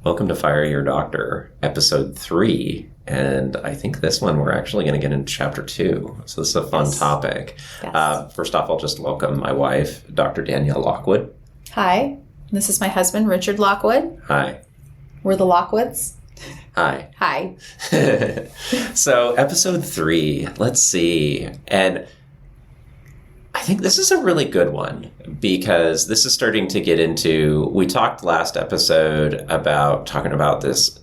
Welcome to Fire Your Doctor, episode 3. And I think this one we're actually going to get into chapter 2. So this is a fun topic. Yes. First off, I'll just welcome my wife, Dr. Danielle Lockwood. Hi, this is my husband, Richard Lockwood. Hi. We're the Lockwoods. Hi. Hi. So episode 3, let's see. And I think this is a really good one because this is starting to get into, we talked last episode about talking about this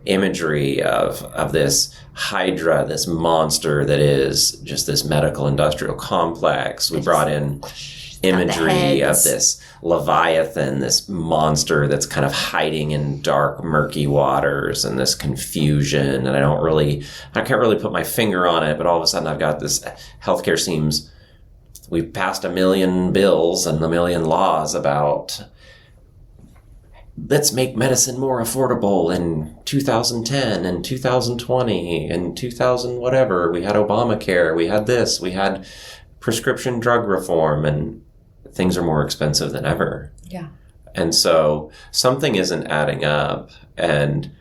imagery of this hydra, this monster that is just this medical industrial complex. We brought in imagery of this Leviathan, this monster that's kind of hiding in dark, murky waters and this confusion. And I can't really put my finger on it, but all of a sudden I've got this healthcare seems, we've passed 1 million bills and 1 million laws about let's make medicine more affordable in 2010 and 2020 and 2000 whatever. We had Obamacare, we had this, we had prescription drug reform, and things are more expensive than ever. Yeah. And so something isn't adding up. And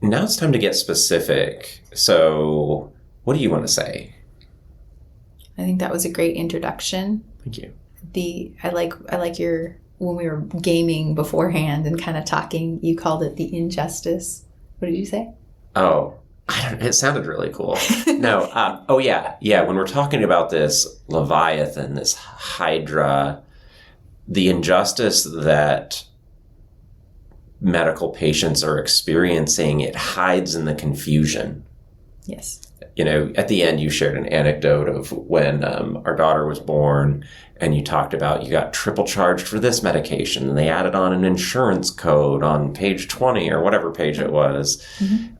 now it's time to get specific. So what do you want to say? I think that was a great introduction. Thank you. I like your, when we were gaming beforehand and kind of talking, you called it the injustice. What did you say? Oh, it sounded really cool. No. When we're talking about this Leviathan, this hydra, the injustice that medical patients are experiencing, it hides in the confusion. Yes. You know, at the end, you shared an anecdote of when our daughter was born, and you talked about you got triple charged for this medication, and they added on an insurance code on page 20 or whatever page it was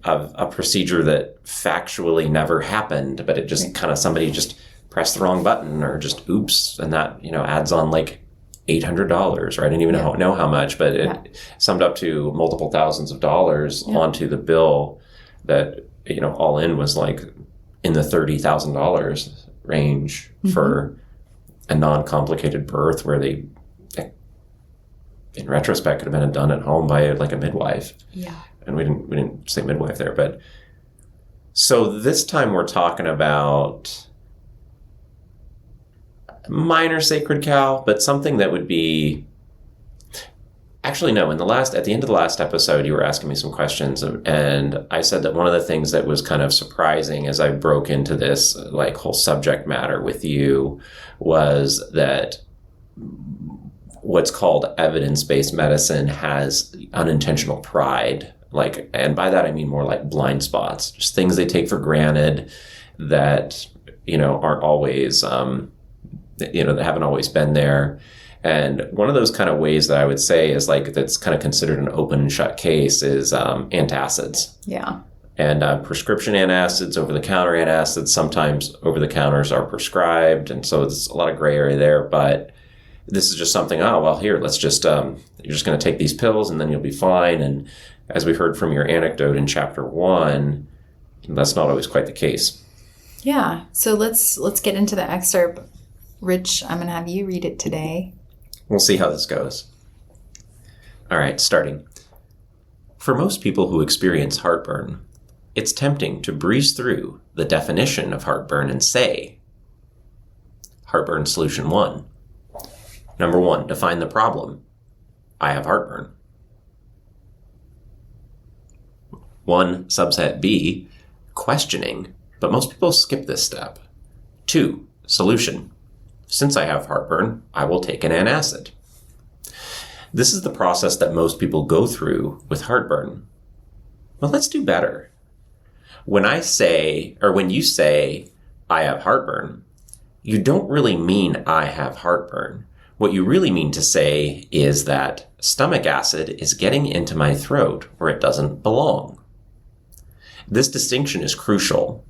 of a procedure that factually never happened, but it just kind of somebody just pressed the wrong button or just oops, and that, adds on like $800, right? I didn't even know how much, but it summed up to multiple thousands of dollars onto the bill that, all in was like in the $30,000 range for a non-complicated birth where they, in retrospect, could have been done at home by like a midwife. Yeah. And we didn't say midwife there, but so this time we're talking about minor sacred cow, but something that would be. Actually, no. At the end of the last episode, you were asking me some questions, and I said that one of the things that was kind of surprising as I broke into this like whole subject matter with you was that what's called evidence-based medicine has unintentional pride. Like, and by that I mean more like blind spots, just things they take for granted that aren't always that haven't always been there. And one of those kind of ways that I would say is like that's kind of considered an open and shut case is antacids. Yeah. And prescription antacids, over-the-counter antacids, sometimes over-the-counters are prescribed. And so there's a lot of gray area there. But this is just something, let's just, you're just going to take these pills and then you'll be fine. And as we heard from your anecdote in chapter 1, that's not always quite the case. Yeah. So let's get into the excerpt. Rich, I'm going to have you read it today. We'll see how this goes. All right, starting. For most people who experience heartburn, it's tempting to breeze through the definition of heartburn and say, Heartburn Solution 1. Number 1, define the problem. I have heartburn. 1, subset B, questioning, but most people skip this step. 2, solution. Since I have heartburn, I will take an antacid. This is the process that most people go through with heartburn. But let's do better. When you say, I have heartburn, you don't really mean I have heartburn. What you really mean to say is that stomach acid is getting into my throat where it doesn't belong. This distinction is crucial.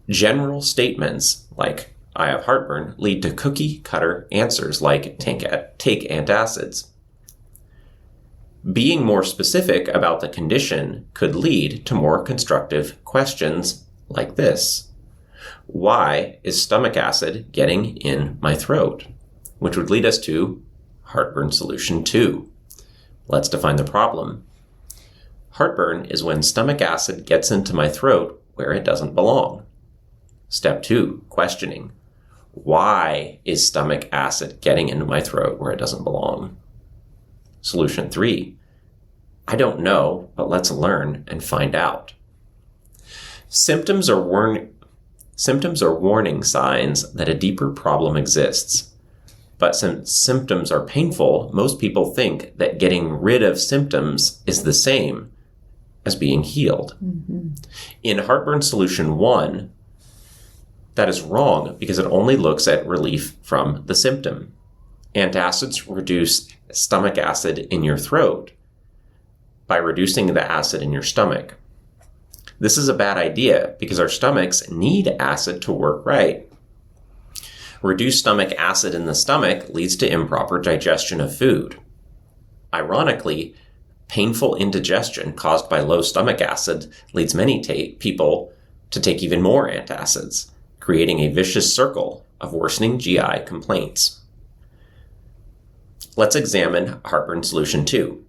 General statements like, I have heartburn lead to cookie-cutter answers like take antacids. Being more specific about the condition could lead to more constructive questions like this. Why is stomach acid getting in my throat? Which would lead us to heartburn solution 2. Let's define the problem. Heartburn is when stomach acid gets into my throat where it doesn't belong. Step 2, questioning. Why is stomach acid getting into my throat where it doesn't belong? Solution 3, I don't know, but let's learn and find out. Symptoms are warning signs that a deeper problem exists. But since symptoms are painful, most people think that getting rid of symptoms is the same as being healed. Mm-hmm. In Heartburn Solution 1, that is wrong because it only looks at relief from the symptom. Antacids reduce stomach acid in your throat by reducing the acid in your stomach. This is a bad idea because our stomachs need acid to work right. Reduced stomach acid in the stomach leads to improper digestion of food. Ironically, painful indigestion caused by low stomach acid leads many people to take even more antacids, creating a vicious circle of worsening GI complaints. Let's examine Heartburn Solution 2.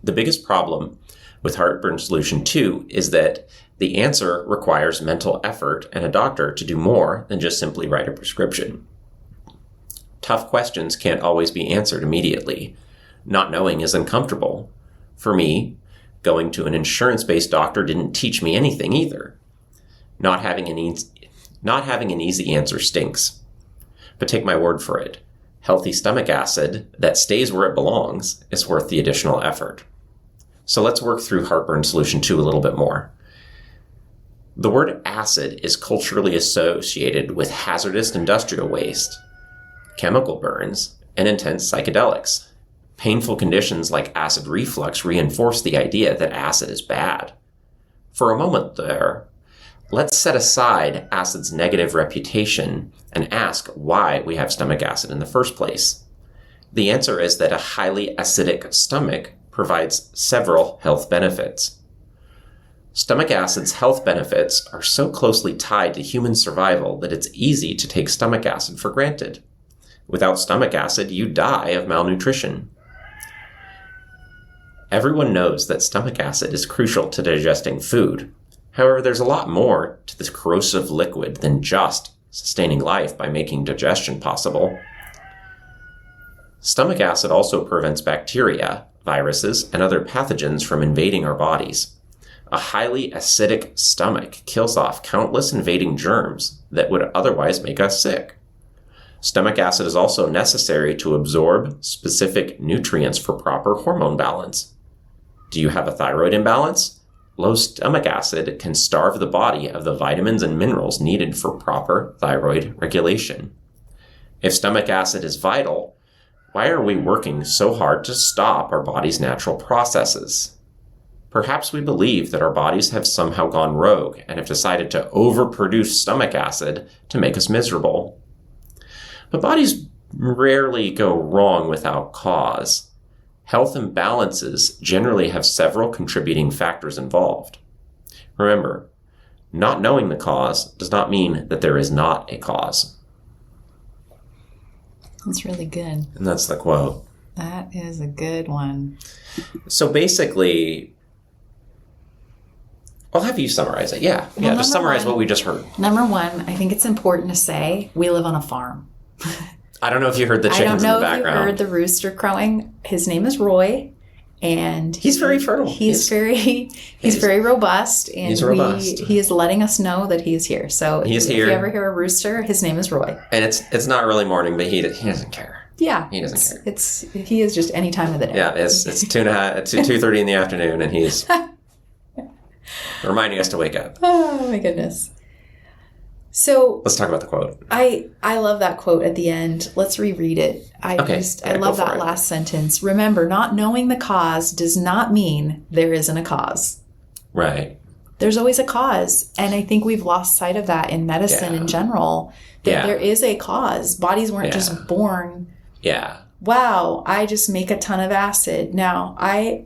The biggest problem with Heartburn Solution 2 is that the answer requires mental effort and a doctor to do more than just simply write a prescription. Tough questions can't always be answered immediately. Not knowing is uncomfortable. For me, going to an insurance-based doctor didn't teach me anything either. Not having an easy answer stinks. But take my word for it. Healthy stomach acid that stays where it belongs is worth the additional effort. So let's work through Heartburn Solution 2 a little bit more. The word acid is culturally associated with hazardous industrial waste, chemical burns, and intense psychedelics. Painful conditions like acid reflux reinforce the idea that acid is bad. For a moment there, let's set aside acid's negative reputation and ask why we have stomach acid in the first place. The answer is that a highly acidic stomach provides several health benefits. Stomach acid's health benefits are so closely tied to human survival that it's easy to take stomach acid for granted. Without stomach acid, you die of malnutrition. Everyone knows that stomach acid is crucial to digesting food. However, there's a lot more to this corrosive liquid than just sustaining life by making digestion possible. Stomach acid also prevents bacteria, viruses, and other pathogens from invading our bodies. A highly acidic stomach kills off countless invading germs that would otherwise make us sick. Stomach acid is also necessary to absorb specific nutrients for proper hormone balance. Do you have a thyroid imbalance? Low stomach acid can starve the body of the vitamins and minerals needed for proper thyroid regulation. If stomach acid is vital, why are we working so hard to stop our body's natural processes? Perhaps we believe that our bodies have somehow gone rogue and have decided to overproduce stomach acid to make us miserable. But bodies rarely go wrong without cause. Health imbalances generally have several contributing factors involved. Remember, not knowing the cause does not mean that there is not a cause. That's really good. And that's the quote. That is a good one. So basically, I'll have you summarize it. Yeah, just summarize what we just heard. Number one, I think it's important to say we live on a farm. I don't know if you heard the chickens in the background. I don't know if you heard the rooster crowing. His name is Roy, and he's very fertile. He's very robust, and he's robust. He is letting us know that he is here. So if you ever hear a rooster, his name is Roy. And it's not really morning, but he doesn't care. Yeah, he doesn't care. He is just any time of the day. Yeah, it's 2:30 in the afternoon, and he's reminding us to wake up. Oh my goodness. So let's talk about the quote. I love that quote at the end. Let's reread it. I love that last sentence. Remember, not knowing the cause does not mean there isn't a cause. Right. There's always a cause. And I think we've lost sight of that in medicine in general. That there is a cause. Bodies weren't just born. Yeah. Wow, I just make a ton of acid. Now, I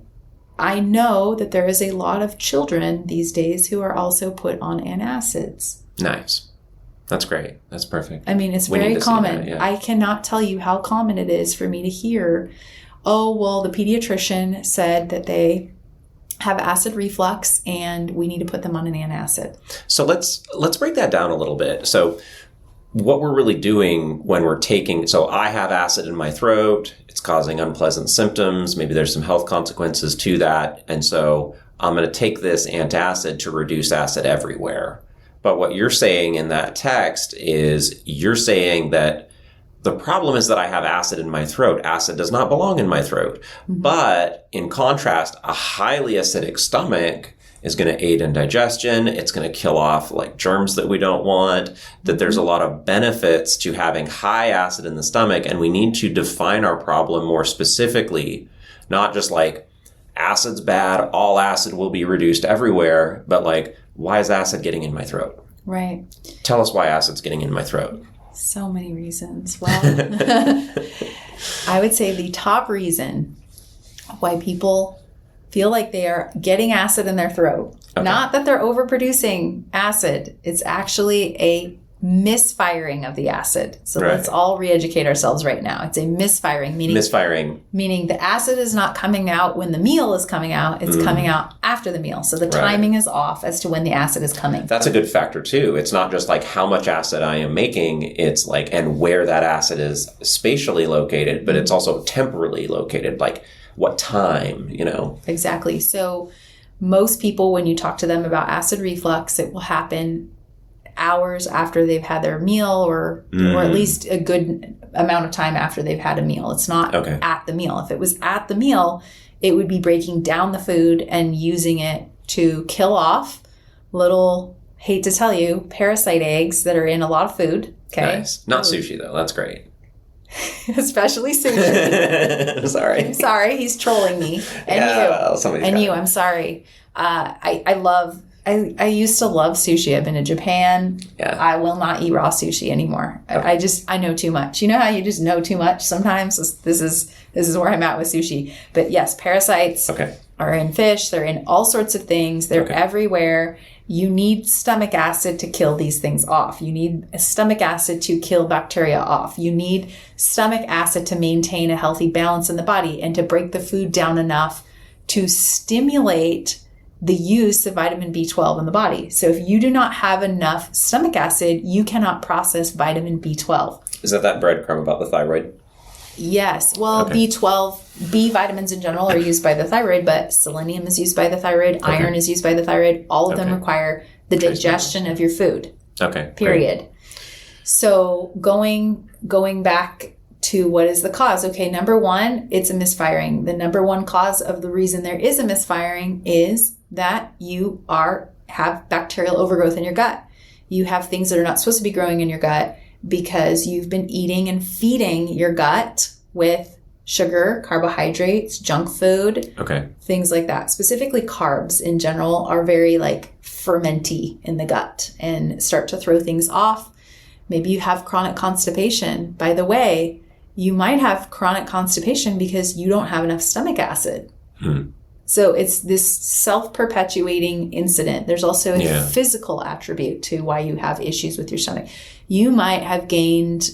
know that there is a lot of children these days who are also put on antacids. Nice. That's great. That's perfect. I mean, it's very common. I cannot tell you how common it is for me to hear oh, well, the pediatrician said that they have acid reflux and we need to put them on an antacid. So let's break that down a little bit. So what we're really doing when we're taking, so I have acid in my throat, it's causing unpleasant symptoms, maybe there's some health consequences to that, and so I'm going to take this antacid to reduce acid everywhere. But what you're saying in that text is you're saying that the problem is that I have acid in my throat. Acid does not belong in my throat. Mm-hmm. But in contrast, a highly acidic stomach is going to aid in digestion. It's going to kill off like germs that we don't want, that there's a lot of benefits to having high acid in the stomach. And we need to define our problem more specifically, not just like acid's bad, all acid will be reduced everywhere, but like, why is acid getting in my throat? Right. Tell us why acid's getting in my throat. So many reasons. Well, I would say the top reason why people feel like they are getting acid in their throat, not that they're overproducing acid, it's actually a misfiring of the acid. So let's all re-educate ourselves right now. It's a misfiring, meaning the acid is not coming out when the meal is coming out, it's coming out after the meal. So the timing is off as to when the acid is coming. That's a good factor too. It's not just like how much acid I am making, it's like, and where that acid is spatially located, but it's also temporally located, like what time, you know? Exactly. So most people, when you talk to them about acid reflux, it will happen hours after they've had their meal or at least a good amount of time after they've had a meal. It's not at the meal. If it was at the meal, it would be breaking down the food and using it to kill off little, hate to tell you, parasite eggs that are in a lot of food. Okay. Nice. Not sushi though. That's great. Especially sushi. I'm sorry. I'm sorry. He's trolling me. And you. I'm sorry. I used to love sushi. I've been to Japan. Yeah. I will not eat raw sushi anymore. Okay. I know too much. You know how you just know too much sometimes? This is where I'm at with sushi. But yes, parasites are in fish. They're in all sorts of things. They're everywhere. You need stomach acid to kill these things off. You need stomach acid to kill bacteria off. You need stomach acid to maintain a healthy balance in the body and to break the food down enough to stimulate the use of vitamin B12 in the body. So if you do not have enough stomach acid, you cannot process vitamin B12. Is that breadcrumb about the thyroid? Yes. Well, B12, B vitamins in general are used by the thyroid, but selenium is used by the thyroid. Iron is used by the thyroid. All of them require the digestion of your food. Okay. Period. Great. So going back to what is the cause? Okay, number one, it's a misfiring. The number one cause of the reason there is a misfiring is that you have bacterial overgrowth in your gut. You have things that are not supposed to be growing in your gut because you've been eating and feeding your gut with sugar, carbohydrates, junk food, things like that. Specifically carbs in general are very like fermenty in the gut and start to throw things off. Maybe you have chronic constipation. By the way, you might have chronic constipation because you don't have enough stomach acid. So it's this self-perpetuating incident. There's also a physical attribute to why you have issues with your stomach. You might have gained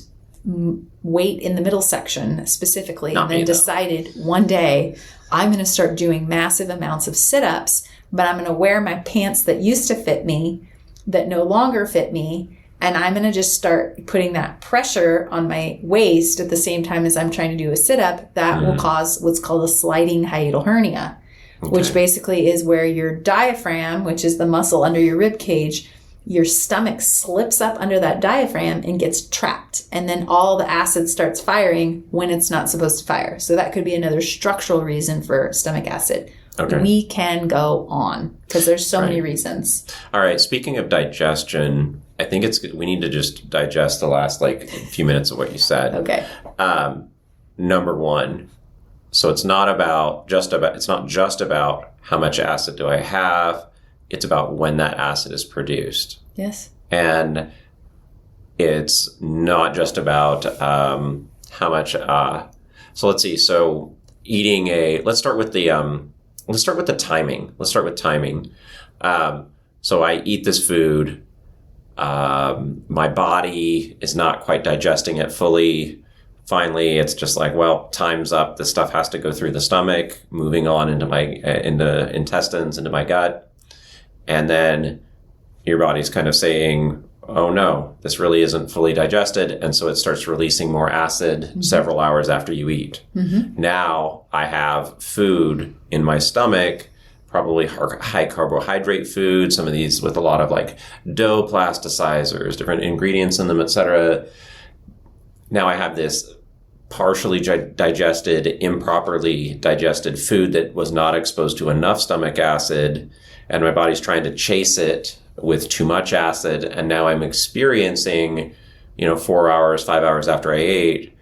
weight in the middle section specifically and then decided one day, I'm going to start doing massive amounts of sit-ups, but I'm going to wear my pants that used to fit me, that no longer fit me, and I'm going to just start putting that pressure on my waist at the same time as I'm trying to do a sit-up. That will cause what's called a sliding hiatal hernia. Which basically is where your diaphragm, which is the muscle under your rib cage, your stomach slips up under that diaphragm and gets trapped. And then all the acid starts firing when it's not supposed to fire. So that could be another structural reason for stomach acid. We can go on because there's so many reasons. All right. Speaking of digestion, I think we need to just digest the last few minutes of what you said. Okay. Number one. So it's not just about how much acid do I have. It's about when that acid is produced. Yes. And it's not just about how much. So let's see. So let's start with the timing. Let's start with timing. So I eat this food. My body is not quite digesting it fully. finally it's just like, well, time's up. This stuff has to go through the stomach, moving on into my into intestines, into my gut. And then your body's kind of saying, oh no, this really isn't fully digested. And so it starts releasing more acid several hours after you eat. Now I have food in my stomach, probably high carbohydrate food, some of these with a lot of like dough plasticizers, different ingredients in them, etc. Now I have this partially digested, improperly digested food that was not exposed to enough stomach acid, and my body's trying to chase it with too much acid. And now I'm experiencing, 4 hours, 5 hours after I ate,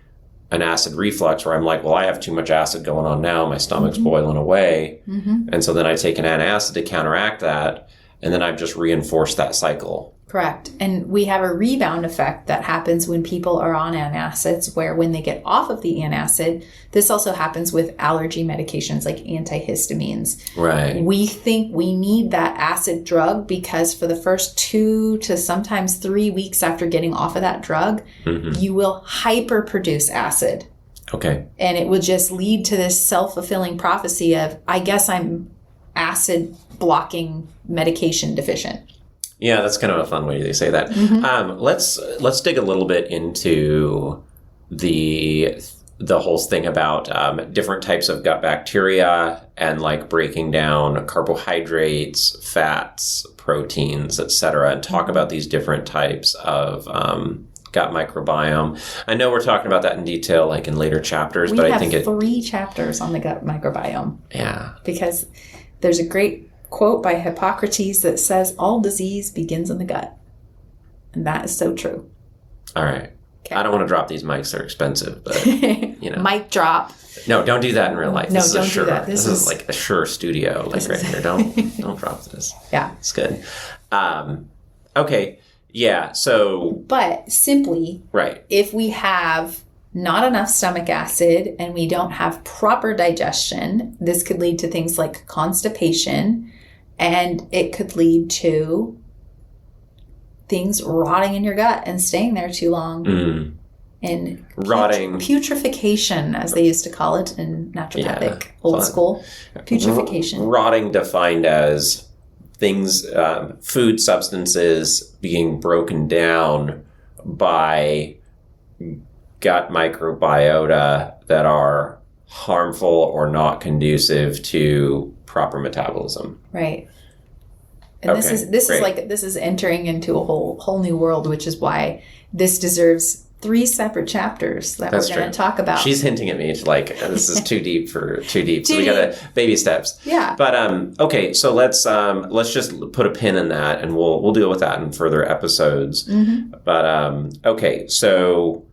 an acid reflux where I'm like, well, I have too much acid going on now. My stomach's boiling away. And so then I take an antacid to counteract that. And then I've just reinforced that cycle. Correct. And we have a rebound effect that happens when people are on antacids, where when they get off of the antacid, this also happens with allergy medications like antihistamines. Right. We think we need that acid drug because for the first 2 to sometimes 3 weeks after getting off of that drug, you will hyperproduce acid. Okay. And it will just lead to this self-fulfilling prophecy of, I guess I'm acid blocking medication deficient. Yeah, that's kind of a fun way to say that. Let's dig a little bit into the whole thing about different types of gut bacteria and like breaking down carbohydrates, fats, proteins, etc., and talk about these different types of gut microbiome. I know we're talking about that in detail, like in later chapters, but I think we have 3 chapters on the gut microbiome. Yeah, because there's a great quote by Hippocrates that says all disease begins in the gut. And that is so true. All right. Okay. I don't want to drop these mics. They're expensive, but Mic drop. No, don't do that in real life. No, this don't is Shure. do that. This is like a Shure studio, like right here. Don't drop this. Yeah. It's good. Okay. Yeah. So. But simply, right. If we have not enough stomach acid and we don't have proper digestion, this could lead to things like constipation, and it could lead to things rotting in your gut and staying there too long. And rotting. Putrefaction, as they used to call it in naturopathic old school. Putrefaction. Rotting defined as things, food substances being broken down by gut microbiota that are harmful or not conducive to proper metabolism. Right. And okay, this is entering into a whole new world, which is why this deserves 3 separate chapters that we're going to talk about. She's hinting at me to like, this is too deep. So we got to baby steps. Yeah. But okay, so let's just put a pin in that, and we'll deal with that in further episodes. But okay, so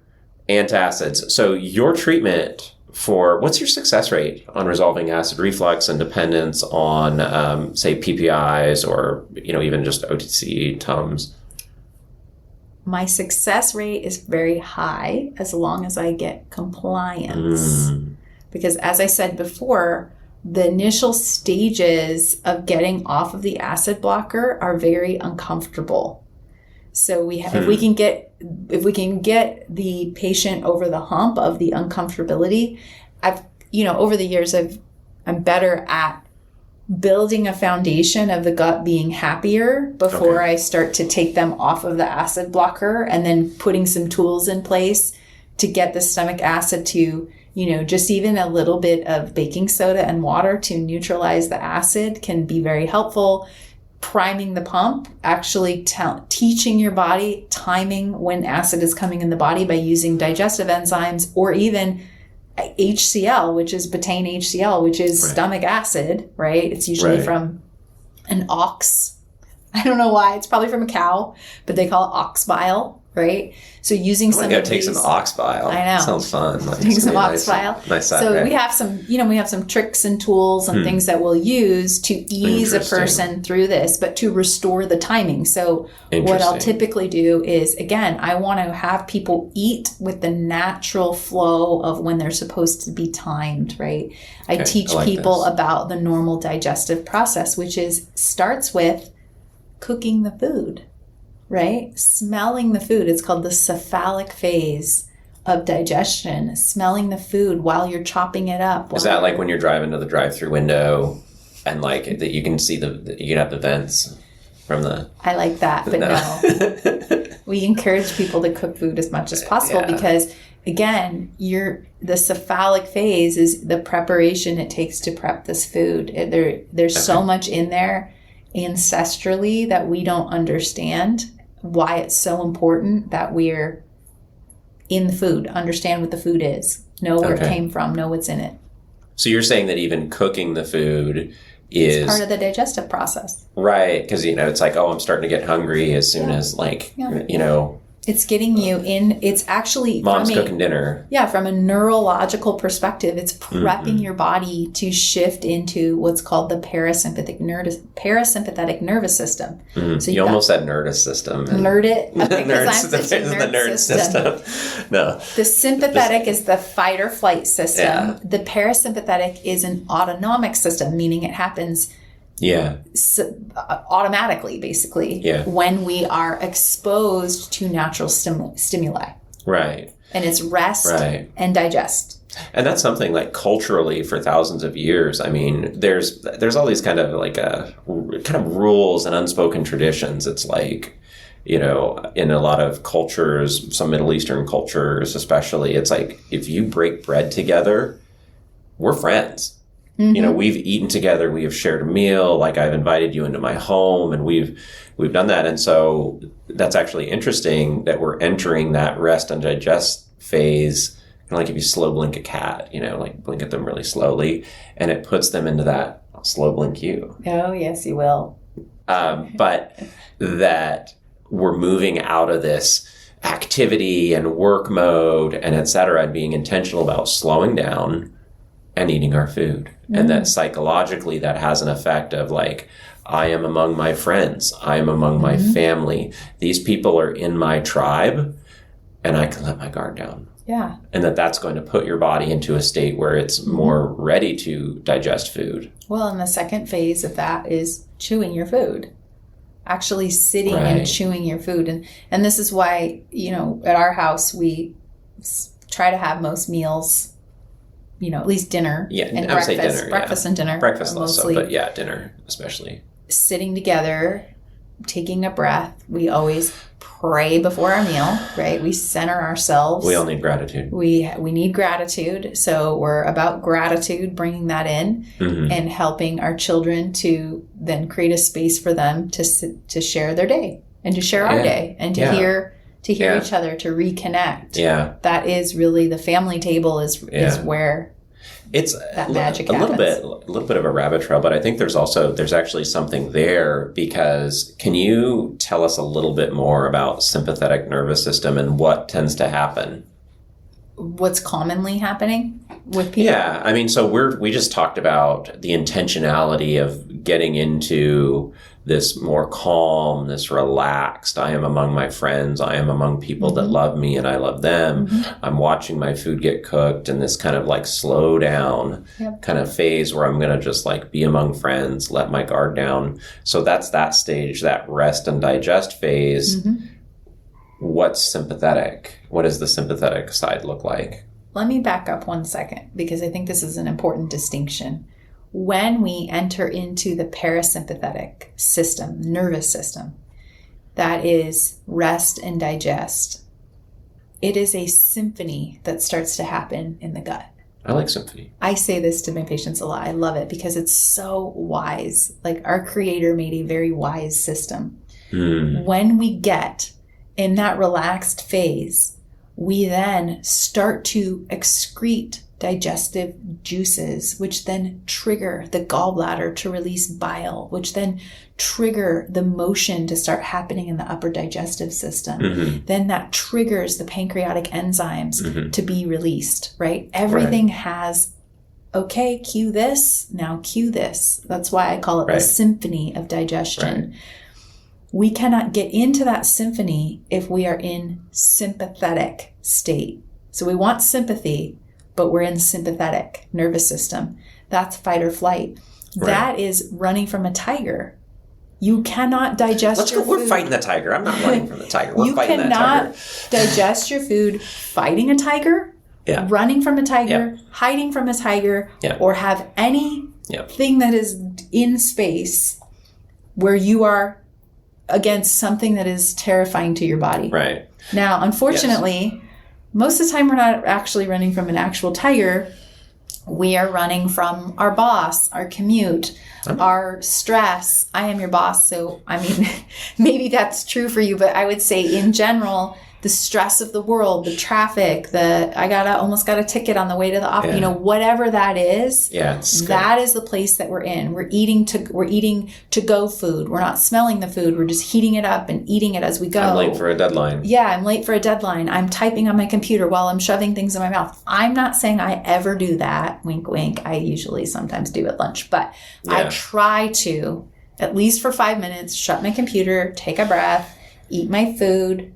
antacids. So your treatment for what's your success rate on resolving acid reflux and dependence on, say, PPIs or even just OTC Tums? My success rate is very high as long as I get compliance. Because as I said before, the initial stages of getting off of the acid blocker are very uncomfortable. So if we can get the patient over the hump of the uncomfortability, over the years I'm better at building a foundation of the gut being happier before I start to take them off of the acid blocker, and then putting some tools in place to get the stomach acid to, just even a little bit of baking soda and water to neutralize the acid can be very helpful. Priming the pump, actually teaching your body timing when acid is coming in the body by using digestive enzymes, or even HCl, which is betaine HCl, which is stomach acid, right? It's usually from an ox. I don't know why. It's probably from a cow, but they call it ox bile, right? So using some of take these, some ox bile. I know. Sounds fun. Like, take some ox bile. Nice so we have some tricks and tools and things that we'll use to ease a person through this, but to restore the timing. So what I'll typically do is, again, I want to have people eat with the natural flow of when they're supposed to be timed, right? I teach people about the normal digestive process, which starts with cooking the food. Right? Smelling the food. It's called the cephalic phase. of digestion, smelling the food while you're chopping it up. Is that like when you're driving to the drive-through window and like that you can see you can have the vents from the... I like that, but no. We encourage people to cook food as much as possible because, again, the cephalic phase is the preparation it takes to prep this food. There's so much in there ancestrally that we don't understand why it's so important that we're in the food, understand what the food is, know where it came from, know what's in it. So you're saying that even cooking the food is part of the digestive process. Right, because, it's like, I'm starting to get hungry as soon as, like, It's getting you in. It's actually... Mom's cooking dinner. Yeah, from a neurological perspective, it's prepping your body to shift into what's called the parasympathetic nervous system. So you almost said nervous system. Nerd it. The nerd system. No. The sympathetic is the fight or flight system. Yeah. The parasympathetic is an autonomic system, meaning it happens... automatically, basically, when we are exposed to natural stimuli. Right. And it's rest and digest. And that's something like culturally for thousands of years. I mean, there's all these kind of like rules and unspoken traditions. It's like, in a lot of cultures, some Middle Eastern cultures especially, it's like if you break bread together, we're friends. We've eaten together. We have shared a meal. Like I've invited you into my home and we've done that. And so that's actually interesting that we're entering that rest and digest phase. Kind of like if you slow blink a cat, like blink at them really slowly and it puts them into that I'll slow blink you. Oh, yes, you will. But that we're moving out of this activity and work mode and et cetera, and being intentional about slowing down and eating our food. And that psychologically that has an effect of like, I am among my friends. I am among my family. These people are in my tribe and I can let my guard down. Yeah. And that's going to put your body into a state where it's more ready to digest food. Well, and the second phase of that is chewing your food. Actually sitting and chewing your food. And this is why, at our house, we try to have most meals, at least dinner and breakfast. Say dinner, breakfast and dinner. Breakfast mostly. But dinner especially. Sitting together, taking a breath. We always pray before our meal, right? We center ourselves. We all need gratitude. We need gratitude. So we're about gratitude, bringing that in and helping our children to then create a space for them to share their day and to share our day and to hear each other, to reconnect. Yeah. That is really the family table is where it's that magic happens. A little bit of a rabbit trail, but I think there's actually something there because can you tell us a little bit more about sympathetic nervous system and what tends to happen? What's commonly happening with people? Yeah. I mean, so we just talked about the intentionality of getting into this more calm, this relaxed, I am among my friends, I am among people that love me and I love them. I'm watching my food get cooked in this kind of like slow down kind of phase where I'm going to just like be among friends, let my guard down. So that's that stage, that rest and digest phase. What's sympathetic? What does the sympathetic side look like? Let me back up 1 second because I think this is an important distinction. When we enter into the parasympathetic system, nervous system, that is rest and digest, it is a symphony that starts to happen in the gut. I like symphony. I say this to my patients a lot. I love it because it's so wise. Like our creator made a very wise system. When we get in that relaxed phase, we then start to excrete digestive juices, which then trigger the gallbladder to release bile, which then trigger the motion to start happening in the upper digestive system. Then that triggers the pancreatic enzymes to be released, right? Everything has, okay, cue this, now cue this. That's why I call it the symphony of digestion. We cannot get into that symphony if we are in sympathetic state. So we want sympathy, but we're in sympathetic nervous system. That's fight or flight. That is running from a tiger. You cannot digest your food. We're fighting the tiger. I'm not running from the tiger. We're fighting that tiger. You cannot digest your food fighting a tiger, running from a tiger, hiding from a tiger, or have anything that is in space where you are against something that is terrifying to your body. Right. Now, unfortunately, most of the time we're not actually running from an actual tiger. We are running from our boss, our commute, our stress. I am your boss, so I mean, maybe that's true for you, but I would say in general, the stress of the world, the traffic, I almost got a ticket on the way to the office, whatever that is, that is the place that we're in. We're eating to go food. We're not smelling the food. We're just heating it up and eating it as we go. I'm late for a deadline. Yeah, I'm late for a deadline. I'm typing on my computer while I'm shoving things in my mouth. I'm not saying I ever do that. Wink, wink. I usually sometimes do at lunch, but I try to, at least for 5 minutes, shut my computer, take a breath, eat my food,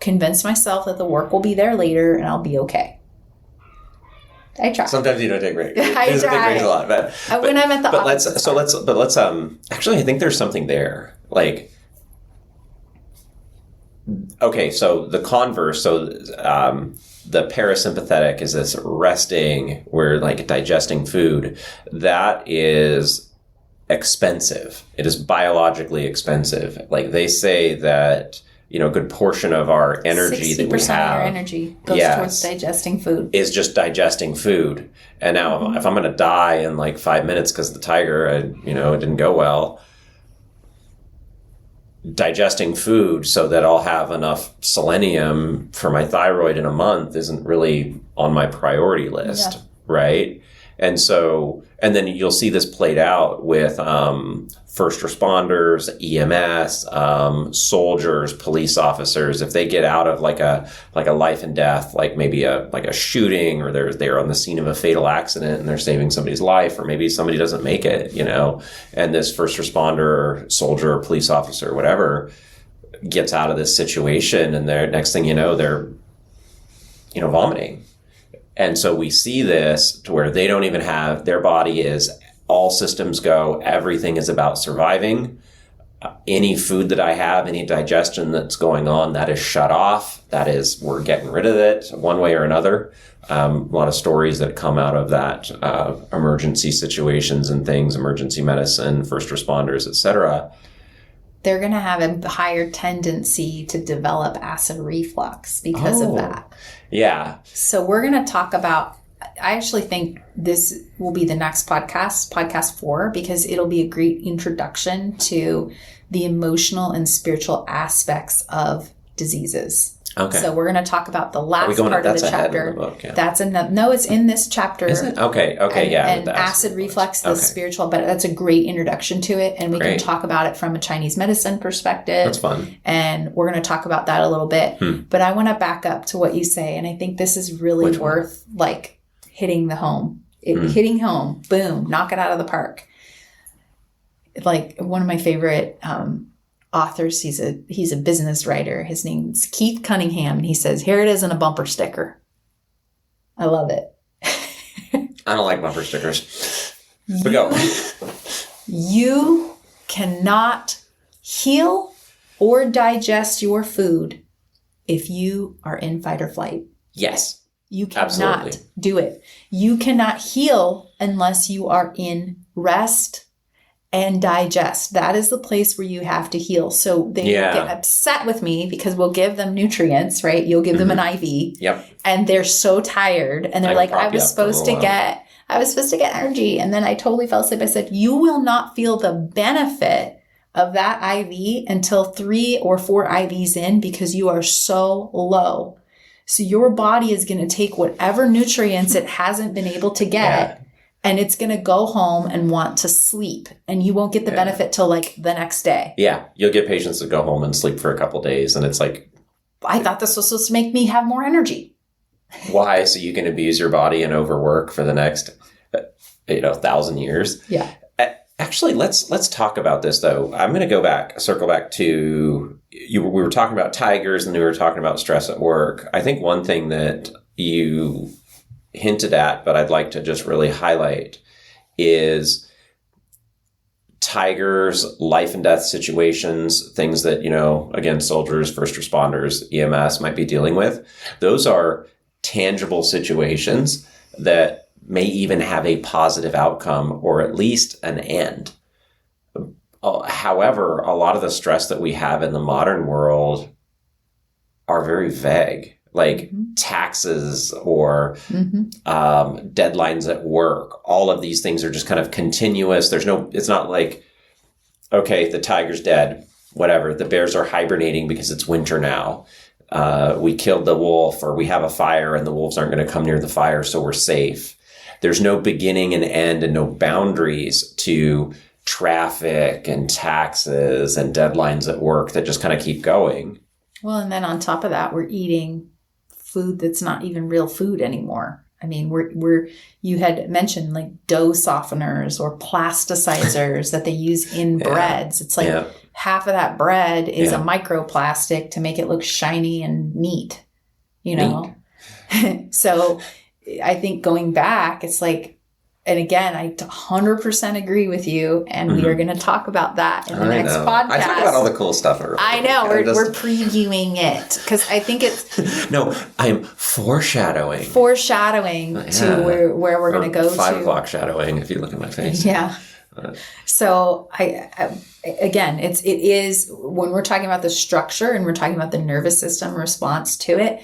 convince myself that the work will be there later and I'll be okay. I try. Sometimes you don't take breaks. I try. Take breaks a lot, but when I'm at the office. Let's actually, I think there's something there. Like, okay, so the converse, the parasympathetic is this resting, we're like digesting food. That is expensive. It is biologically expensive. Like they say that, a good portion of our energy that we have. 60% of our energy goes towards digesting food. Is just digesting food. And now if I'm going to die in like 5 minutes because the tiger, it didn't go well, digesting food so that I'll have enough selenium for my thyroid in a month isn't really on my priority list, right? And then you'll see this played out with first responders, EMS, soldiers, police officers. If they get out of like a life and death, like maybe a shooting, or they're on the scene of a fatal accident and they're saving somebody's life, or maybe somebody doesn't make it, and this first responder, or soldier, or police officer, or whatever, gets out of this situation, and next thing you know, they're vomiting. And so we see this to where they don't even have, their body is all systems go. Everything is about surviving. Any food that I have, any digestion that's going on, that is shut off. That is, we're getting rid of it one way or another. A lot of stories that come out of that, emergency situations and things, emergency medicine, first responders, etc. They're going to have a higher tendency to develop acid reflux because of that. Yeah. So we're going to talk about, I actually think this will be the next podcast 4, because it'll be a great introduction to the emotional and spiritual aspects of diseases. Okay. So we're going to talk about the last part of the chapter. In the book, That's no, it's in this chapter. Is it? Okay. And acid reflux, the spiritual, but that's a great introduction to it. And we can talk about it from a Chinese medicine perspective. That's fun. And we're going to talk about that a little bit. But I want to back up to what you say. And I think this is really worth like hitting the home. Hitting home. Boom. Knock it out of the park. Like one of my favorite authors, he's a business writer. His name's Keith Cunningham, and he says, "Here it is in a bumper sticker." I love it. I don't like bumper stickers. But go. You cannot heal or digest your food if you are in fight or flight. Yes. You cannot do it. You cannot heal unless you are in rest and digest. That is the place where you have to heal. So they get upset with me because we'll give them nutrients, right? You'll give them an IV. Yep. And they're so tired. And they're like, I was supposed to get energy. And then I totally fell asleep. I said, you will not feel the benefit of that IV until 3 or 4 IVs in, because you are so low. So your body is going to take whatever nutrients it hasn't been able to get. And it's going to go home and want to sleep. And you won't get the benefit till like the next day. Yeah. You'll get patients that go home and sleep for a couple of days. And it's like, I thought this was supposed to make me have more energy. Why? So you can abuse your body and overwork for the next, 1,000 years. Yeah. Actually, let's talk about this though. I'm going to circle back to we were talking about tigers and we were talking about stress at work. I think one thing that you hinted at, but I'd like to just really highlight, is tigers, life and death situations, things that, again, soldiers, first responders, EMS might be dealing with. Those are tangible situations that may even have a positive outcome or at least an end. However, a lot of the stress that we have in the modern world are very vague, like taxes or deadlines at work. All of these things are just kind of continuous. It's not like, okay, the tiger's dead, whatever. The bears are hibernating because it's winter now. We killed the wolf, or we have a fire and the wolves aren't going to come near the fire, so we're safe. There's no beginning and end and no boundaries to traffic and taxes and deadlines at work that just kind of keep going. Well, and then on top of that, we're eating food that's not even real food anymore. I mean, you had mentioned like dough softeners or plasticizers that they use in breads. It's like half of that bread is a microplastic to make it look shiny and neat, So I think going back, it's like, and again, I 100% agree with you, and we are going to talk about that in the next podcast. I talk about all the cool stuff. I know. We're previewing it because I think it's... No, I'm foreshadowing. To where we're going to go to. 5 o'clock shadowing, if you look at my face. Yeah. So again, it is when we're talking about the structure and we're talking about the nervous system response to it,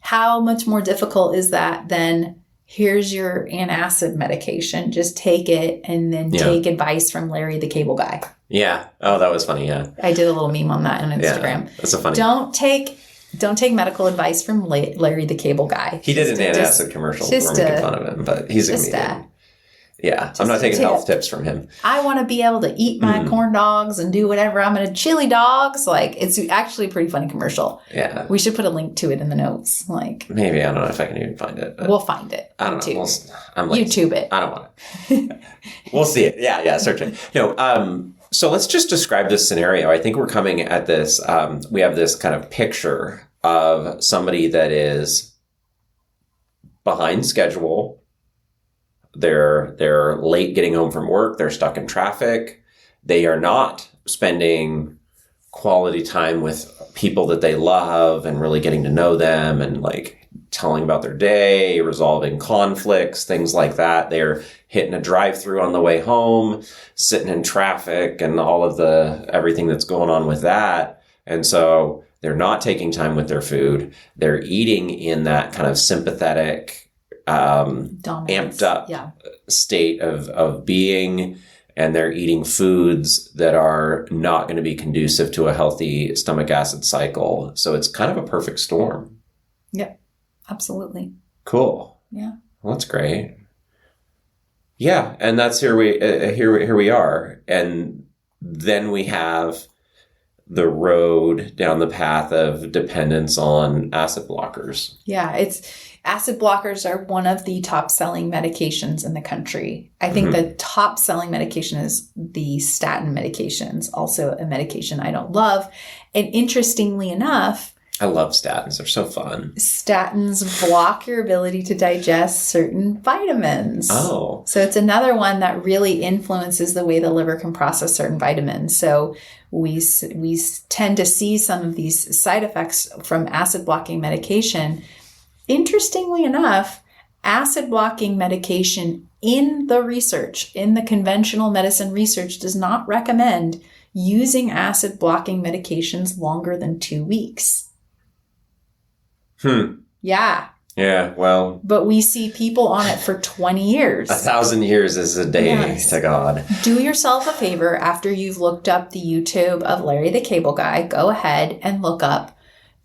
how much more difficult is that than... Here's your antacid medication. Just take it and then take advice from Larry the Cable Guy. Yeah. Oh, that was funny. Yeah. I did a little meme on that on Instagram. Yeah, that's a funny. Don't take medical advice from Larry the Cable Guy. He did an antacid commercial. We're making fun of him, but he's a comedian. Yeah, I'm not taking health tips from him. I want to be able to eat my corn dogs and do whatever. I'm going to chili dogs. Like, it's actually a pretty funny commercial. Yeah. We should put a link to it in the notes. Like, maybe. I don't know if I can even find it. We'll find it. I don't know. YouTube it. I don't want it. We'll see it. Yeah, search it. No, so let's just describe this scenario. I think we're coming at this. We have this kind of picture of somebody that is behind schedule. They're late getting home from work. They're stuck in traffic. They are not spending quality time with people that they love and really getting to know them and like telling about their day, resolving conflicts, things like that. They're hitting a drive-through on the way home, sitting in traffic and all of everything that's going on with that. And so they're not taking time with their food. They're eating in that kind of sympathetic, amped up state of being, and they're eating foods that are not going to be conducive to a healthy stomach acid cycle. So it's kind of a perfect storm. Yep, absolutely. Cool. Yeah. Well, that's great. Yeah, and that's here we are, and then we have the road down the path of dependence on acid blockers. Yeah, acid blockers are one of the top selling medications in the country. I think the top selling medication is the statin medications, also a medication I don't love. And interestingly enough, I love statins. They're so fun. Statins block your ability to digest certain vitamins. Oh. So it's another one that really influences the way the liver can process certain vitamins. So we tend to see some of these side effects from acid blocking medication. Interestingly enough, acid blocking medication in the conventional medicine research does not recommend using acid blocking medications longer than 2 weeks. Yeah. Yeah, well. But we see people on it for 20 years. 1,000 years is a day to God. Do yourself a favor after you've looked up the YouTube of Larry the Cable Guy. Go ahead and look up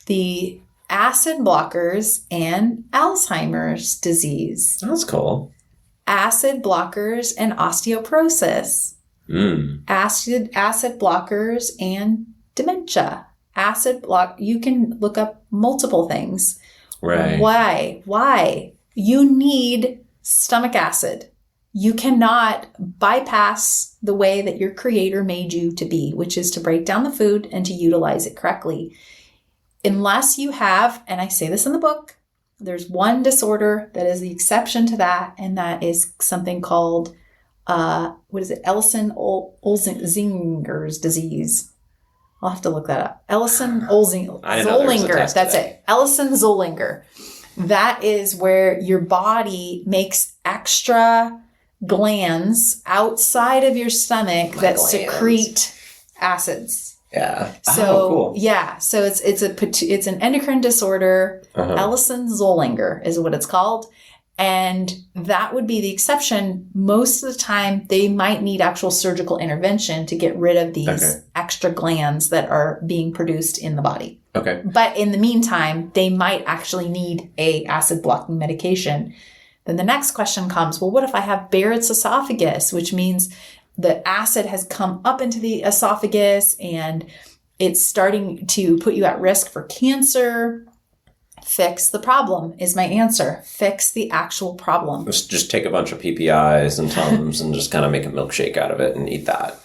the acid blockers and Alzheimer's disease. That's cool. Acid blockers and osteoporosis. Acid blockers and dementia. You can look up multiple things. Right. Why? You need stomach acid. You cannot bypass the way that your creator made you to be, which is to break down the food and to utilize it correctly. Unless you have, and I say this in the book, there's one disorder that is the exception to that, and that is something called what is it? Zinger's disease. I'll have to look that up. Zollinger. That's it. Ellison-Zollinger. That is where your body makes extra glands outside of your stomach that secrete acids. Yeah. So cool. Yeah. So it's an endocrine disorder. Ellison-Zollinger is what it's called. And that would be the exception. Most of the time, they might need actual surgical intervention to get rid of these extra glands that are being produced in the body. Okay. But in the meantime, they might actually need a acid blocking medication. Then the next question comes, well, what if I have Barrett's esophagus, which means the acid has come up into the esophagus and it's starting to put you at risk for cancer? Fix the problem is my answer. Fix the actual problem. Just take a bunch of PPIs and Tums and just kind of make a milkshake out of it and eat that.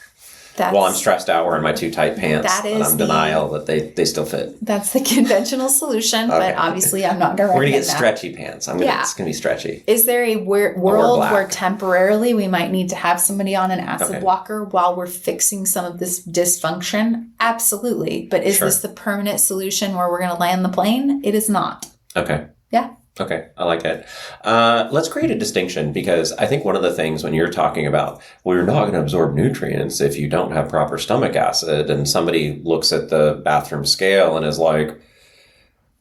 While I'm stressed out wearing my too tight pants, and I'm denial that they still fit. That's the conventional solution, but obviously I'm not going to recommend that. We're going to get stretchy pants. It's going to be stretchy. Is there a world where temporarily we might need to have somebody on an acid blocker while we're fixing some of this dysfunction? Absolutely. But is this the permanent solution where we're going to land the plane? It is not. Okay. Yeah. Okay, I like it. Let's create a distinction because I think one of the things when you're talking about, well, you're not going to absorb nutrients if you don't have proper stomach acid, and somebody looks at the bathroom scale and is like,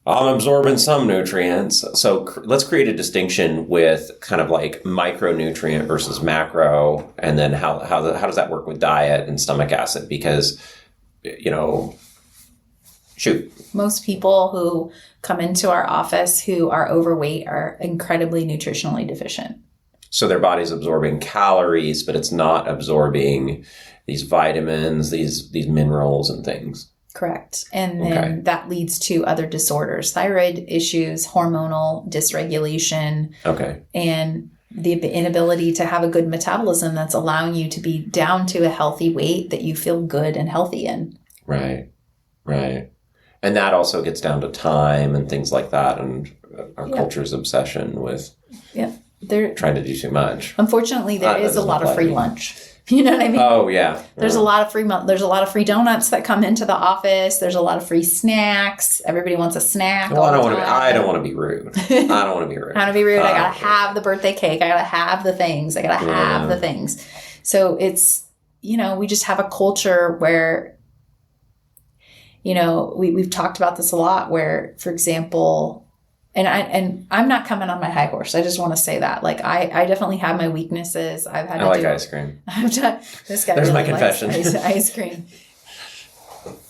I'm absorbing some nutrients. So let's create a distinction with kind of like micronutrient versus macro, and then how does that work with diet and stomach acid? Because, shoot. Most people who come into our office who are overweight are incredibly nutritionally deficient. So their body's absorbing calories, but it's not absorbing these vitamins, these minerals and things. Correct. And then that leads to other disorders, thyroid issues, hormonal dysregulation. Okay. And the inability to have a good metabolism that's allowing you to be down to a healthy weight that you feel good and healthy in. Right. And that also gets down to time and things like that, and our culture's obsession with trying to do too much. Unfortunately, there is a lot of free lunch. You know what I mean? Oh yeah. There's a lot of free donuts that come into the office. There's a lot of free snacks. Everybody wants a snack. Well, I don't want to be rude. I don't want to be rude. I gotta have the birthday cake. I gotta have the things. I gotta have the things. So it's we just have a culture where. We've talked about this a lot where, for example, and I'm not coming on my high horse. I just want to say that. Like, I definitely have my weaknesses. I like ice cream. I've done this guy. There's really my confession. Ice cream.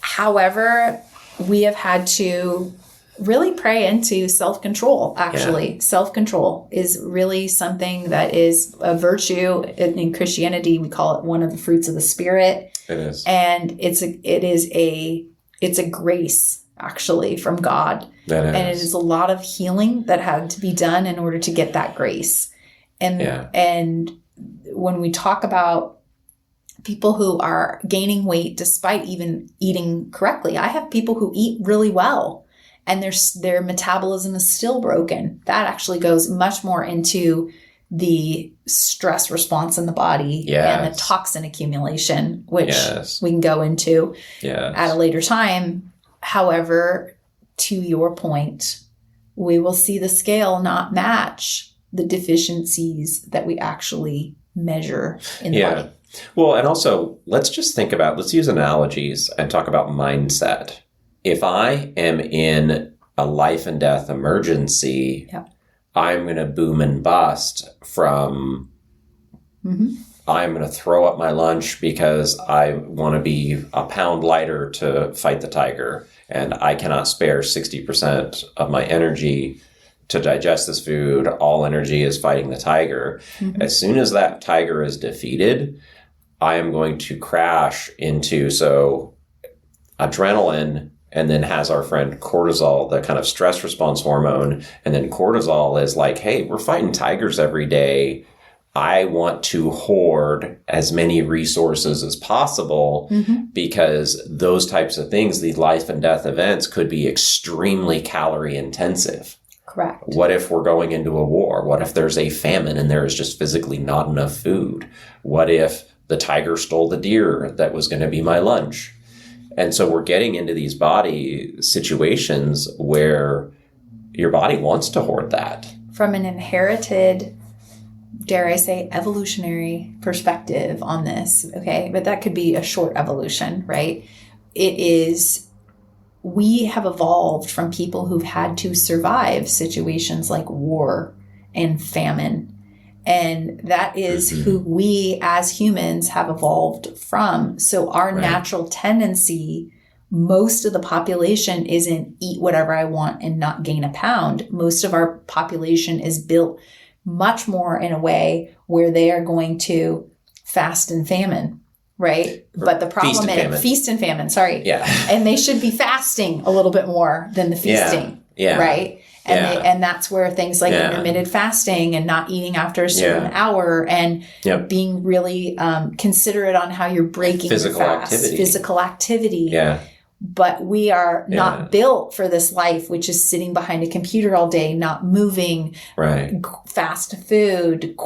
However, we have had to really pray into self-control, actually. Yeah. Self-control is really something that is a virtue. In Christianity, we call it one of the fruits of the Spirit. It is. And it's a grace, actually, from God. And it is a lot of healing that had to be done in order to get that grace. And when we talk about people who are gaining weight despite even eating correctly, I have people who eat really well and their metabolism is still broken. That actually goes much more into the stress response in the body and the toxin accumulation, which we can go into at a later time. However, to your point, we will see the scale not match the deficiencies that we actually measure in the body. Well, and also let's use analogies and talk about mindset. If I am in a life and death emergency, I'm going to boom and bust from I'm going to throw up my lunch because I want to be a pound lighter to fight the tiger. And I cannot spare 60% of my energy to digest this food. All energy is fighting the tiger. As soon as that tiger is defeated, I am going to crash into adrenaline, and then has our friend cortisol, the kind of stress response hormone. And then cortisol is like, hey, we're fighting tigers every day. I want to hoard as many resources as possible because those types of things, these life and death events, could be extremely calorie intensive. Correct. What if we're going into a war? What if there's a famine and there is just physically not enough food? What if the tiger stole the deer that was going to be my lunch? And so we're getting into these body situations where your body wants to hoard that. From an inherited, dare I say, evolutionary perspective on this, okay? But that could be a short evolution, right? It is, we have evolved from people who've had to survive situations like war and famine. And that is who we as humans have evolved from. So our natural tendency, most of the population isn't eat whatever I want and not gain a pound. Most of our population is built much more in a way where they are going to fast and famine, right? But the problem is feast and famine, sorry. Yeah. And they should be fasting a little bit more than the feasting, right? And that's where things like intermittent fasting and not eating after a certain hour and being really considerate on how you're breaking physical activity. Yeah. But we are not built for this life, which is sitting behind a computer all day, not moving, fast food,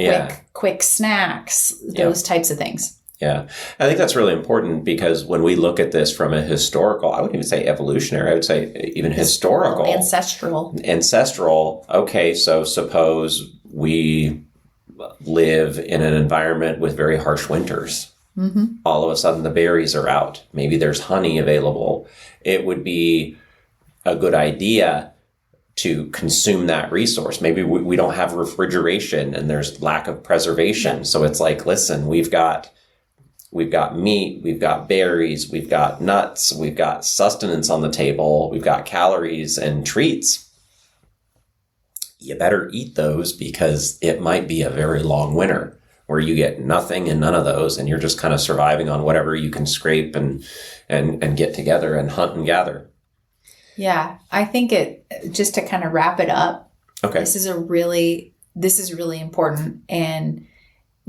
quick snacks, those types of things. Yeah. I think that's really important because when we look at this from a historical, I wouldn't even say evolutionary, I would say even historical. Ancestral. Okay, so suppose we live in an environment with very harsh winters. Mm-hmm. All of a sudden the berries are out. Maybe there's honey available. It would be a good idea to consume that resource. Maybe we don't have refrigeration and there's lack of preservation. Yeah. So it's like, listen, we've got meat, we've got berries, we've got nuts, we've got sustenance on the table, we've got calories and treats. You better eat those because it might be a very long winter where you get nothing and none of those and you're just kind of surviving on whatever you can scrape and get together and hunt and gather. Yeah, I think just to kind of wrap it up. Okay. This is really important, and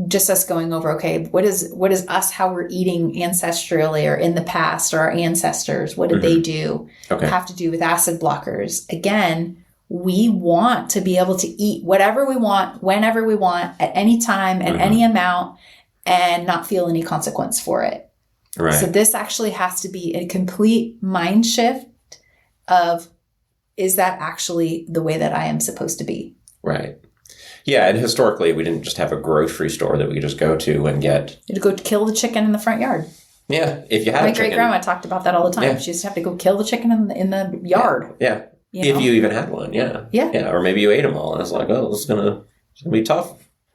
just us going over, okay, what is us, how we're eating ancestrally or in the past, or our ancestors, what did they do? Have to do with acid blockers. Again, we want to be able to eat whatever we want, whenever we want, at any time, at any amount, and not feel any consequence for it. Right. So this actually has to be a complete mind shift of, is that actually the way that I am supposed to be? Right. Yeah, and historically, we didn't just have a grocery store that we could just go to and get. You'd go kill the chicken in the front yard. Yeah, if you had a chicken. My great-grandma talked about that all the time. Yeah. She used to have to go kill the chicken in the yard. Yeah. If you even had one, yeah. Or maybe you ate them all, and it's like, oh, this is gonna be tough.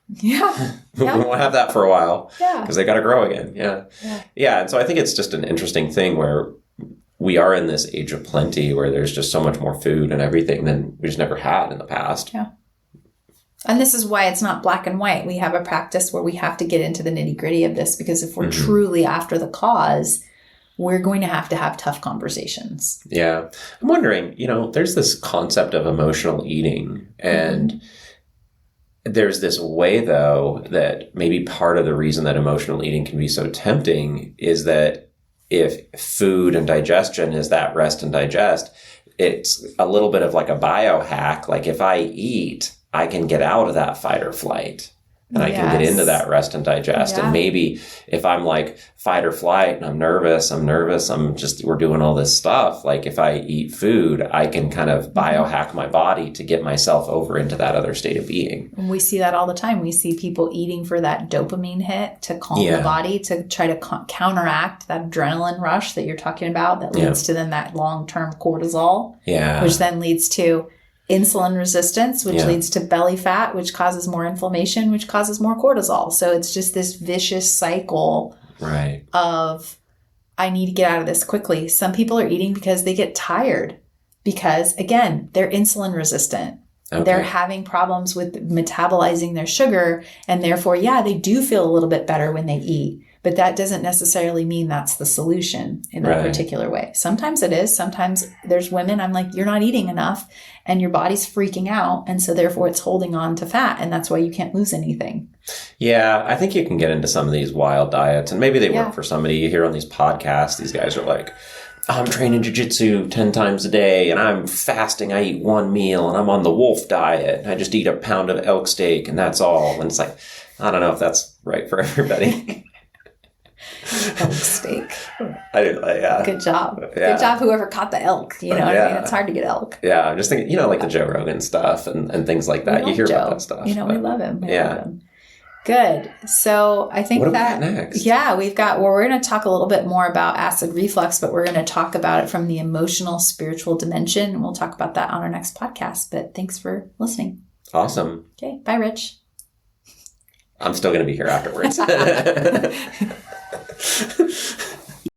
Yeah. We won't have that for a while. Yeah. Because they got to grow again. Yeah. And so I think it's just an interesting thing where we are in this age of plenty where there's just so much more food and everything than we just never had in the past. Yeah. And this is why it's not black and white. We have a practice where we have to get into the nitty gritty of this, because if we're truly after the cause, we're going to have tough conversations. Yeah. I'm wondering, there's this concept of emotional eating, and there's this way, though, that maybe part of the reason that emotional eating can be so tempting is that if food and digestion is that rest and digest, it's a little bit of like a biohack. Like if I eat, I can get out of that fight or flight. And I can get into that rest and digest. Yeah. And maybe if I'm like fight or flight and I'm nervous, we're doing all this stuff. Like if I eat food, I can kind of biohack my body to get myself over into that other state of being. And we see that all the time. We see people eating for that dopamine hit to calm the body, to try to counteract that adrenaline rush that you're talking about that leads to then that long-term cortisol, which then leads to insulin resistance, which leads to belly fat, which causes more inflammation, which causes more cortisol. So it's just this vicious cycle of, I need to get out of this quickly. Some people are eating because they get tired because, again, they're insulin resistant. Okay. They're having problems with metabolizing their sugar, and therefore, they do feel a little bit better when they eat. But that doesn't necessarily mean that's the solution in that particular way. Sometimes it is. Sometimes there's women, I'm like, you're not eating enough and your body's freaking out. And so therefore it's holding on to fat. And that's why you can't lose anything. Yeah, I think you can get into some of these wild diets, and maybe they work for somebody. You hear on these podcasts, these guys are like, I'm training jiu-jitsu 10 times a day and I'm fasting. I eat one meal and I'm on the wolf diet. And I just eat a pound of elk steak and that's all. And it's like, I don't know if that's right for everybody. Elk steak. Yeah. Good job. Yeah. Good job, whoever caught the elk. You know what I mean? It's hard to get elk. Yeah, I'm just thinking, like the Joe Rogan stuff and things like that. You hear about that stuff. We love him. We love him. Good. So I think what do we got next? Yeah, we're going to talk a little bit more about acid reflux, but we're going to talk about it from the emotional, spiritual dimension. And we'll talk about that on our next podcast. But thanks for listening. Awesome. Okay. Bye, Rich. I'm still going to be here afterwards.